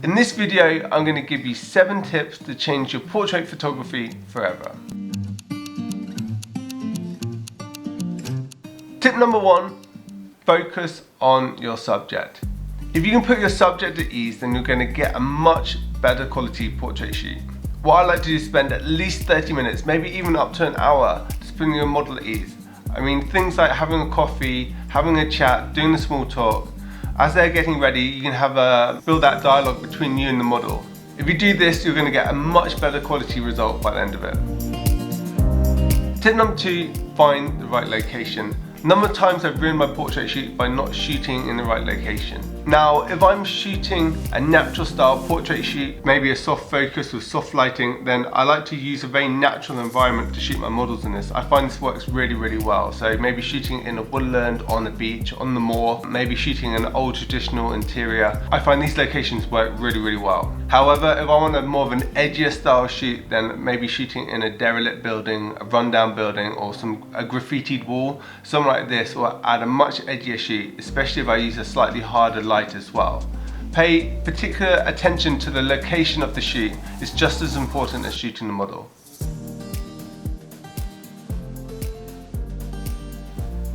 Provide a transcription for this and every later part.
In this video, I'm going to give you 7 tips to change your portrait photography forever. Tip number 1, focus on your subject. If you can put your subject at ease, then you're going to get a much better quality portrait shoot. What I like to do is spend at least 30 minutes, maybe even up to an hour, just putting your model at ease. I mean, things like having a coffee, having a chat, doing a small talk. As they're getting ready, you can build that dialogue between you and the model. If you do this, you're going to get a much better quality result by the end of it. Tip number 2, find the right location. A number of times I've ruined my portrait shoot by not shooting in the right location. Now, if I'm shooting a natural style portrait shoot, maybe a soft focus with soft lighting, then I like to use a very natural environment to shoot my models in this. I find this works really, really well. So maybe shooting in a woodland, on the beach, on the moor, maybe shooting an old traditional interior. I find these locations work really, really well. However, if I want a more of an edgier style shoot, then maybe shooting in a derelict building, a rundown building, or a graffitied wall, something like this will add a much edgier shoot, especially if I use a slightly harder light as well. Pay particular attention to the location of the shoot. It's just as important as shooting the model.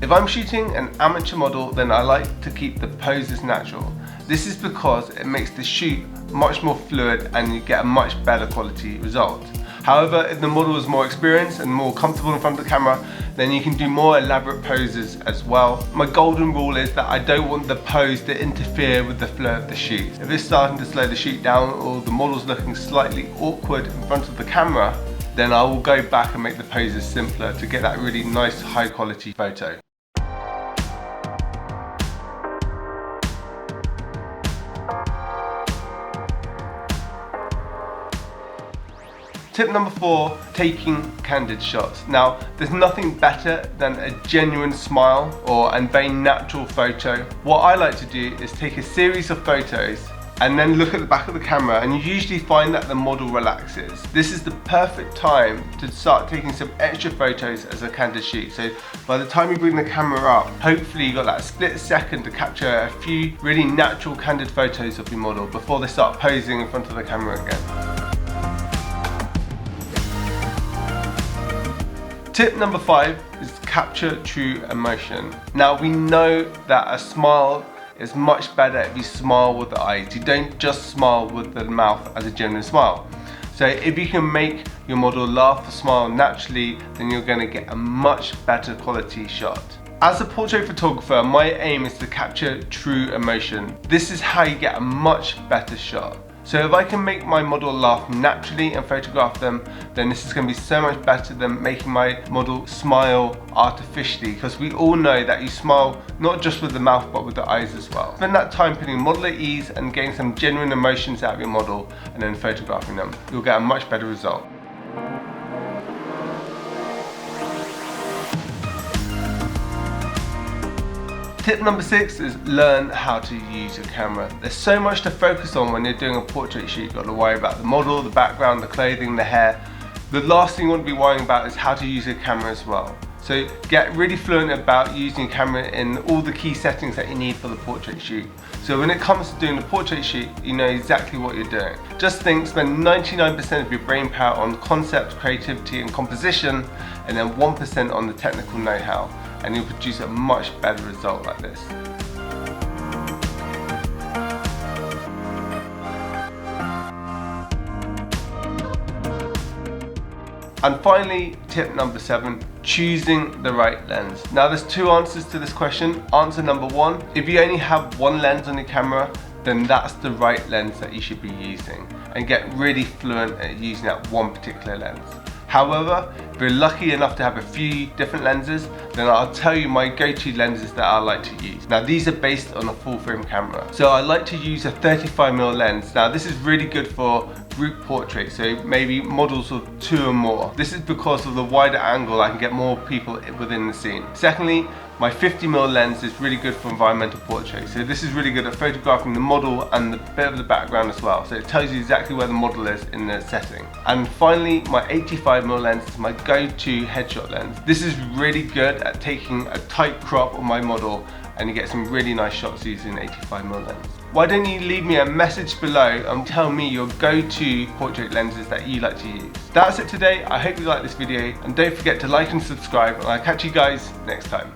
If I'm shooting an amateur model, then I like to keep the poses natural. This is because it makes the shoot much more fluid and you get a much better quality result. However, if the model is more experienced and more comfortable in front of the camera, then you can do more elaborate poses as well. My golden rule is that I don't want the pose to interfere with the flow of the shoot. If it's starting to slow the shoot down or the model's looking slightly awkward in front of the camera, then I will go back and make the poses simpler to get that really nice high quality photo. Tip number 4, taking candid shots. Now, there's nothing better than a genuine smile and very natural photo. What I like to do is take a series of photos and then look at the back of the camera, and you usually find that the model relaxes. This is the perfect time to start taking some extra photos as a candid shoot. So by the time you bring the camera up, hopefully you got that split second to capture a few really natural candid photos of your model before they start posing in front of the camera again. Tip number 5 is capture true emotion. Now, we know that a smile is much better if you smile with the eyes. You don't just smile with the mouth as a genuine smile. So if you can make your model laugh or smile naturally, then you're going to get a much better quality shot. As a portrait photographer, my aim is to capture true emotion. This is how you get a much better shot. So if I can make my model laugh naturally and photograph them, then this is going to be so much better than making my model smile artificially, because we all know that you smile not just with the mouth but with the eyes as well. Spend that time putting your model at ease and getting some genuine emotions out of your model and then photographing them. You'll get a much better result. Tip number 6 is learn how to use your camera. There's so much to focus on when you're doing a portrait shoot. You've got to worry about the model, the background, the clothing, the hair. The last thing you want to be worrying about is how to use your camera as well. So get really fluent about using your camera in all the key settings that you need for the portrait shoot. So when it comes to doing the portrait shoot, you know exactly what you're doing. Just think, spend 99% of your brain power on concept, creativity and composition, and then 1% on the technical know-how, and you'll produce a much better result like this. And finally, tip number 7, choosing the right lens. Now there's 2 answers to this question. Answer number 1, if you only have one lens on your camera, then that's the right lens that you should be using, and get really fluent at using that one particular lens. However, if you're lucky enough to have a few different lenses, then I'll tell you my go-to lenses that I like to use. Now these are based on a full frame camera. So I like to use a 35mm lens. Now this is really good for group portraits, so maybe models of 2 or more. This is because of the wider angle, I can get more people within the scene. Secondly, my 50mm lens is really good for environmental portraits. So this is really good at photographing the model and the bit of the background as well. So it tells you exactly where the model is in the setting. And finally, my 85mm lens is my go-to headshot lens. This is really good at taking a tight crop of my model and you get some really nice shots using 85mm lens. Why don't you leave me a message below and tell me your go-to portrait lenses that you like to use. That's it today. I hope you liked this video, and don't forget to like and subscribe, and I'll catch you guys next time.